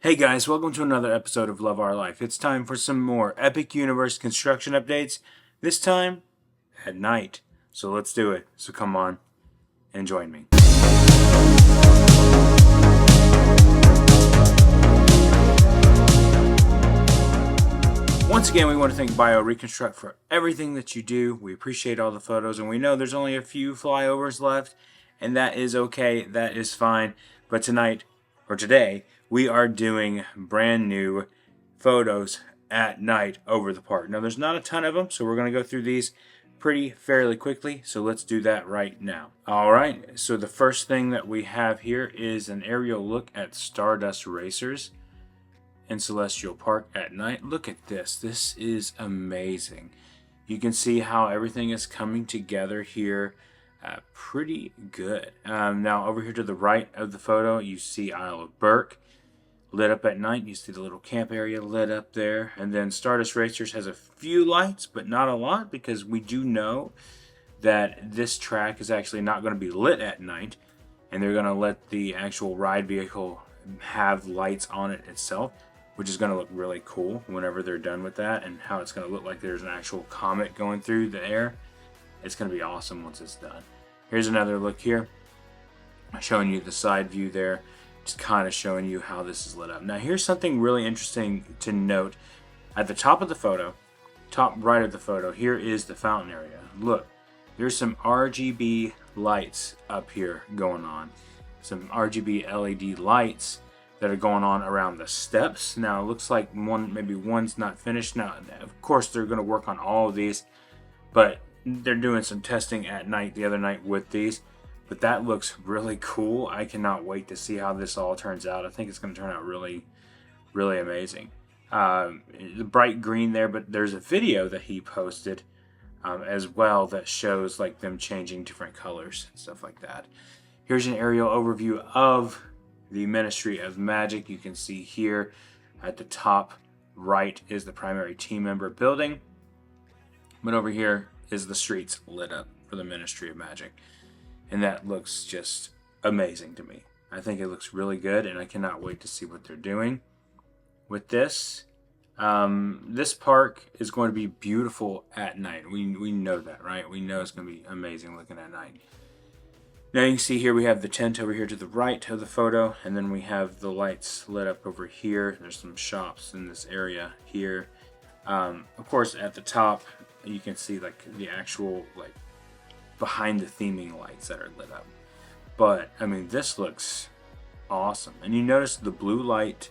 Hey guys, welcome to another episode of Love Our Life. It's time for some more Epic Universe construction updates, this time at night. So let's do it. So come on and join me. Once again, we want to thank Bio Reconstruct for everything that you do. We appreciate all the photos, and we know there's only a few flyovers left, and that is okay, that is fine. But tonight, or today, we are doing brand new photos at night over the park. Now, there's not a ton of them, so we're going to go through these fairly quickly, so let's do that right now. Alright, so the first thing that we have here is an aerial look at Stardust Racers in Celestial Park at night. Look at this. This is amazing. You can see how everything is coming together here. Pretty good. Now over here to the right of the photo, you see Isle of Berk lit up at night. You see the little camp area lit up there. And then Stardust Racers has a few lights, but not a lot, because we do know that this track is actually not going to be lit at night, and they're going to let the actual ride vehicle have lights on it itself, which is going to look really cool whenever they're done with that, and how it's going to look like there's an actual comet going through the air. It's going to be awesome once it's done. Here's another look here, showing you the side view there, just kind of showing you how this is lit up. Now here's something really interesting to note. At the top of the photo, top right of the photo, here is the fountain area. Look, there's some RGB lights up here going on. Some RGB LED lights that are going on around the steps. Now it looks like maybe one's not finished. Now of course they're going to work on all of these, but they're doing some testing at night the other night with these. But that looks really cool. I cannot wait to see how this all turns out. I think it's going to turn out really amazing. The bright green there, but there's a video that he posted as well that shows like them changing different colors and stuff like that. Here's an aerial overview of the Ministry of Magic. You can see here at the top right is the primary team member building, but over here is the streets lit up for the Ministry of Magic, and that looks just amazing to me. I think it looks really good, and I cannot wait to see what they're doing with this. This park is going to be beautiful at night. We know that, right? We know it's going to be amazing looking at night. Now you can see here we have the tent over here to the right of the photo, and then we have the lights lit up over here. There's some shops in this area here. Of course, at the top you can see like the actual like behind the theming lights that are lit up. But I mean, this looks awesome. And you notice the blue light,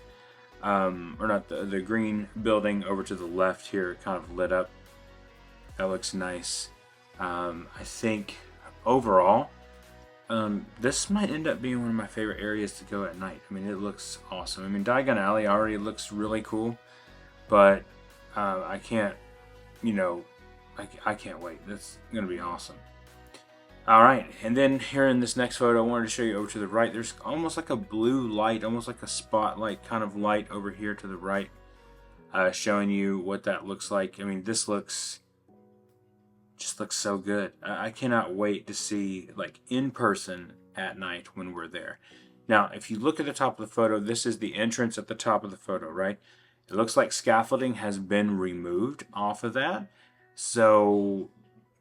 or not, the green building over to the left here kind of lit up. That looks nice. I think overall, this might end up being one of my favorite areas to go at night. I mean, it looks awesome. I mean, Diagon Alley already looks really cool, but I can't, I can't wait. That's going to be awesome. Alright, and then here in this next photo, I wanted to show you over to the right. There's almost like a blue light, almost like a spotlight kind of light over here to the right, showing you what that looks like. I mean, this just looks so good. I cannot wait to see like in person at night when we're there. Now, if you look at the top of the photo, this is the entrance at the top of the photo, right? It looks like scaffolding has been removed off of that. So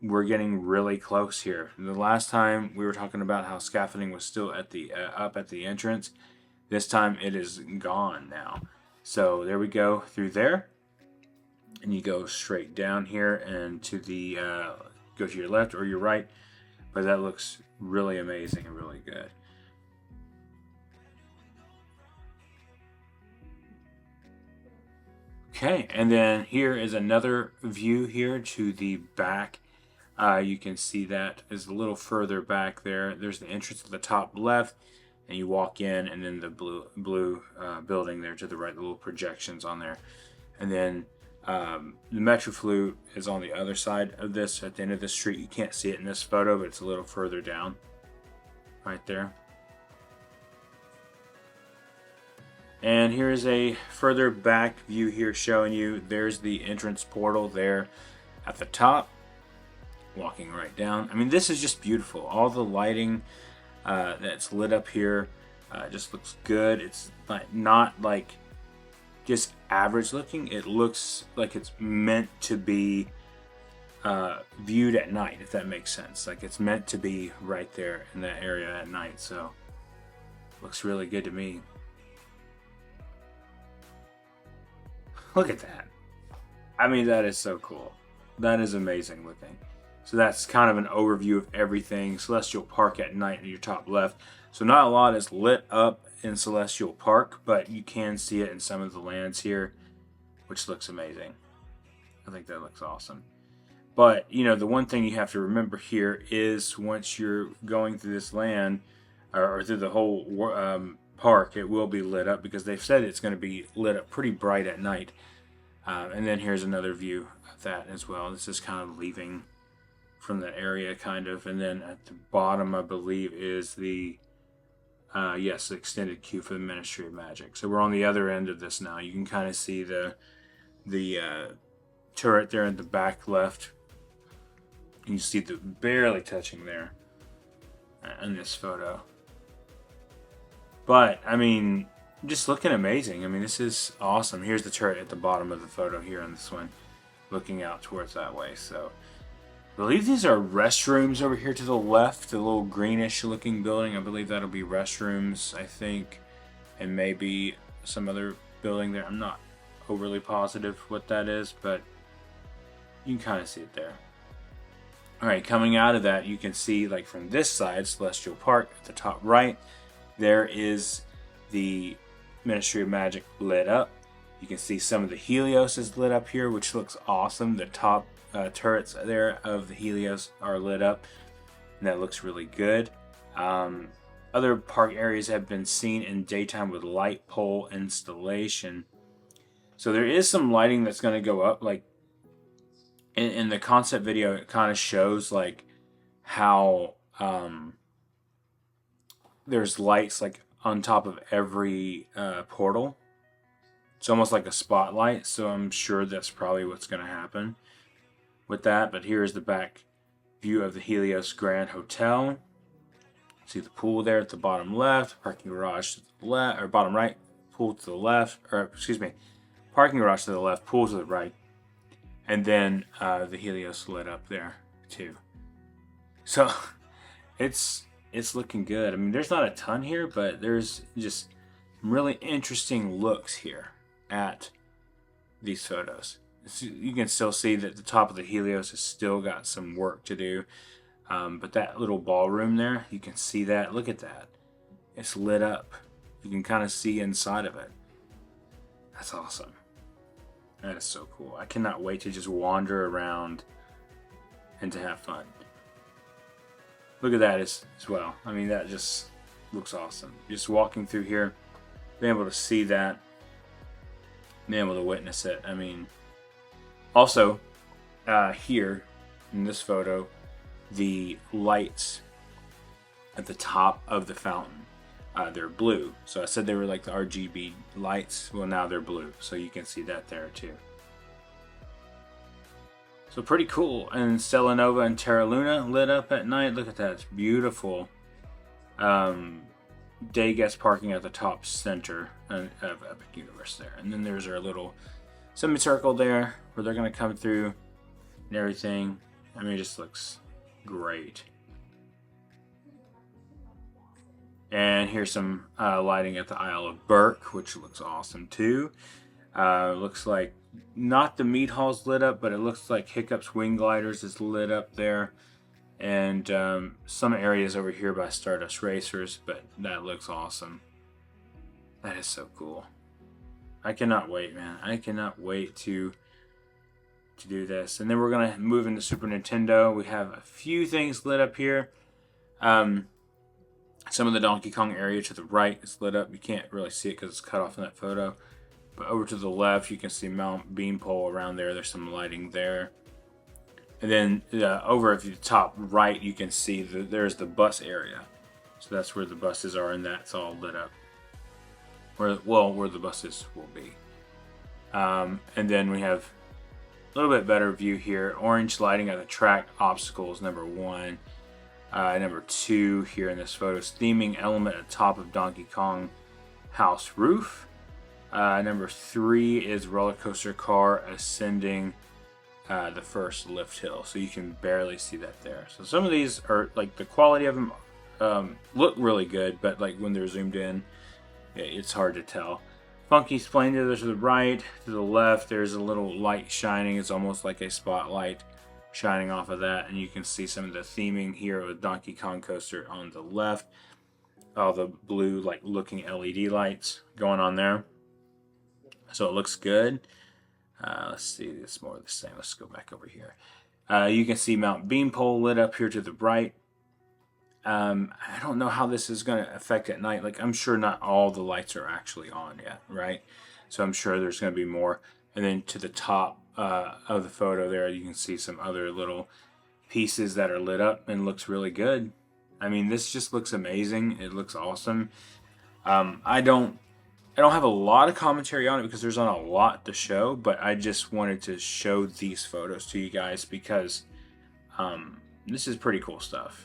we're getting really close here. The last time we were talking about how scaffolding was still at the up at the entrance. This time it is gone now. So there we go through there, and you go straight down here and to the go to your left or your right. But that looks really amazing and really good. Okay, and then here is another view here to the back. You can see that is a little further back there. There's the entrance at the top left, and you walk in, and then the blue building there to the right, the little projections on there. And then the Metro Flute is on the other side of this, at the end of the street. You can't see it in this photo, but it's a little further down right there. And here's a further back view here showing you there's the entrance portal there at the top, walking right down. I mean, this is just beautiful. All the lighting that's lit up here It just looks good. It's not like just average looking. It looks like it's meant to be viewed at night, if that makes sense. Like it's meant to be right there in that area at night. So looks really good to me. Look at that. I mean, that is so cool. That is amazing looking. So that's kind of an overview of everything. Celestial Park at night in your top left. So not a lot is lit up in Celestial Park, but you can see it in some of the lands here, which looks amazing. I think that looks awesome. But, you know, the one thing you have to remember here is once you're going through this land, or through the whole park, it will be lit up because they've said it's going to be lit up pretty bright at night. And then here's another view of that as well. This is kind of leaving from that area, kind of. And then at the bottom, I believe, is the, yes, the extended queue for the Ministry of Magic. So we're on the other end of this now. You can kind of see the turret there in the back left. And you see the barely touching there in this photo. But, I mean, just looking amazing. I mean, this is awesome. Here's the turret at the bottom of the photo here on this one, looking out towards that way. So, I believe these are restrooms over here to the left, the little greenish looking building. I believe that'll be restrooms, I think, and maybe some other building there. I'm not overly positive what that is, but you can kind of see it there. Alright, coming out of that, you can see, like from this side, Celestial Park, at the top right, there is the Ministry of Magic lit up. You can see some of the Helios is lit up here, which looks awesome. The top turrets there of the Helios are lit up, and that looks really good. Other park areas have been seen in daytime with light pole installation. So there is some lighting that's going to go up. Like in the concept video, it kind of shows like how there's lights like on top of every portal. It's almost like a spotlight, so I'm sure that's probably what's going to happen with that. But here's the back view of the Helios Grand Hotel. See the pool there at the bottom left, parking garage to the left, or bottom right, pool to the left, or excuse me, parking garage to the left, pool to the right, and then the Helios lit up there too. So it's looking good. I mean, there's not a ton here, but there's just really interesting looks here at these photos. You can still see that the top of the Helios has still got some work to do. But that little ballroom there, you can see that. Look at that. It's lit up. You can kind of see inside of it. That's awesome. That is so cool. I cannot wait to just wander around and to have fun. Look at that as well. I mean, that just looks awesome. Just walking through here, being able to see that, being able to witness it. I mean, also, here in this photo, the lights at the top of the fountain, they're blue. So I said they were like the RGB lights. Well, now they're blue. So you can see that there too. So pretty cool. And Stella Nova and Terra Luna lit up at night. Look at that. It's beautiful. Day guest parking at the top center of Epic Universe there. And then there's our little semicircle there where they're going to come through and everything. I mean, it just looks great. And here's some lighting at the Isle of Berk, which looks awesome too. Looks like not the meat hall's lit up, but it looks like Hiccup's Wing Gliders is lit up there. And some areas over here by Stardust Racers, but that looks awesome. That is so cool. I cannot wait, man. I cannot wait to do this. And then we're going to move into Super Nintendo. We have a few things lit up here. Some of the Donkey Kong area to the right is lit up. You can't really see it because it's cut off in that photo. But over to the left, you can see Mount Beanpole around there. There's some lighting there. And then over at the top right, you can see there's the bus area. So that's where the buses are, and that's all lit up. Where the buses will be. And then we have a little bit better view here. Orange lighting at the track obstacles, number 1. Number 2 here in this photo is theming element at top of Donkey Kong house roof. Number 3 is roller coaster car ascending the first lift hill. So you can barely see that there. So some of these are like the quality of them look really good, but like when they're zoomed in, it's hard to tell. Funky Splendor to the right, to the left, there's a little light shining. It's almost like a spotlight shining off of that, and you can see some of the theming here with Donkey Kong Coaster on the left. All the blue like looking LED lights going on there. So it looks good. Let's see, it's more of the same. Let's go back over here. You can see Mount Beanpole lit up here to the right. I don't know how this is going to affect at night. Like, I'm sure not all the lights are actually on yet, right? So I'm sure there's going to be more. And then to the top of the photo there, you can see some other little pieces that are lit up and looks really good. I mean, this just looks amazing. It looks awesome. I don't have a lot of commentary on it because there's not a lot to show, but I just wanted to show these photos to you guys because this is pretty cool stuff.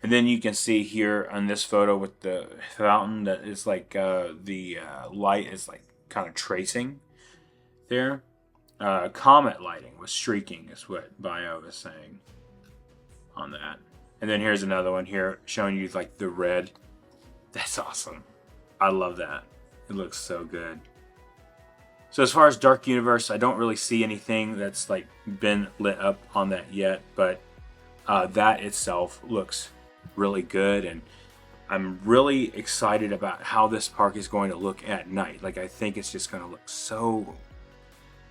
And then you can see here on this photo with the fountain that is like the light is like kind of tracing there. Comet lighting with streaking is what Bio is saying on that. And then here's another one here showing you like the red. That's awesome. I love that. It looks so good. So as far as Dark Universe, I don't really see anything that's like been lit up on that yet, but that itself looks really good, and I'm really excited about how this park is going to look at night. Like, I think it's just going to look so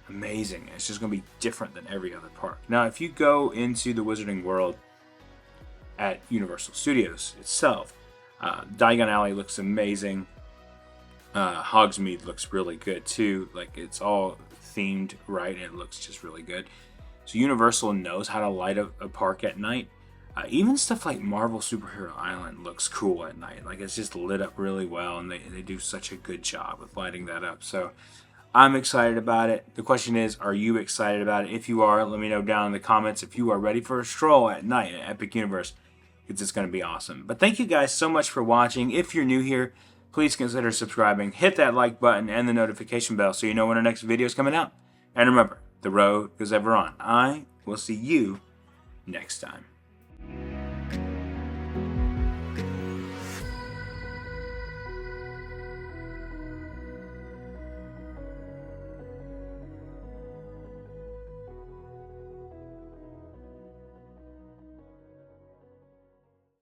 amazing. It's just going to be different than every other park. Now, if you go into the Wizarding World at Universal Studios itself, Diagon Alley looks amazing. Hogsmeade looks really good too. Like, it's all themed right, and it looks just really good. So Universal knows how to light up a park at night. Even stuff like Marvel Superhero Island looks cool at night. Like, it's just lit up really well, and they do such a good job with lighting that up. So I'm excited about it. The question is, are you excited about it? If you are, let me know down in the comments if you are ready for a stroll at night at Epic Universe, because it's going to be awesome. But thank you guys so much for watching. If you're new here, please consider subscribing. Hit that like button and the notification bell so you know when our next video is coming out. And remember, the road goes ever on. I will see you next time.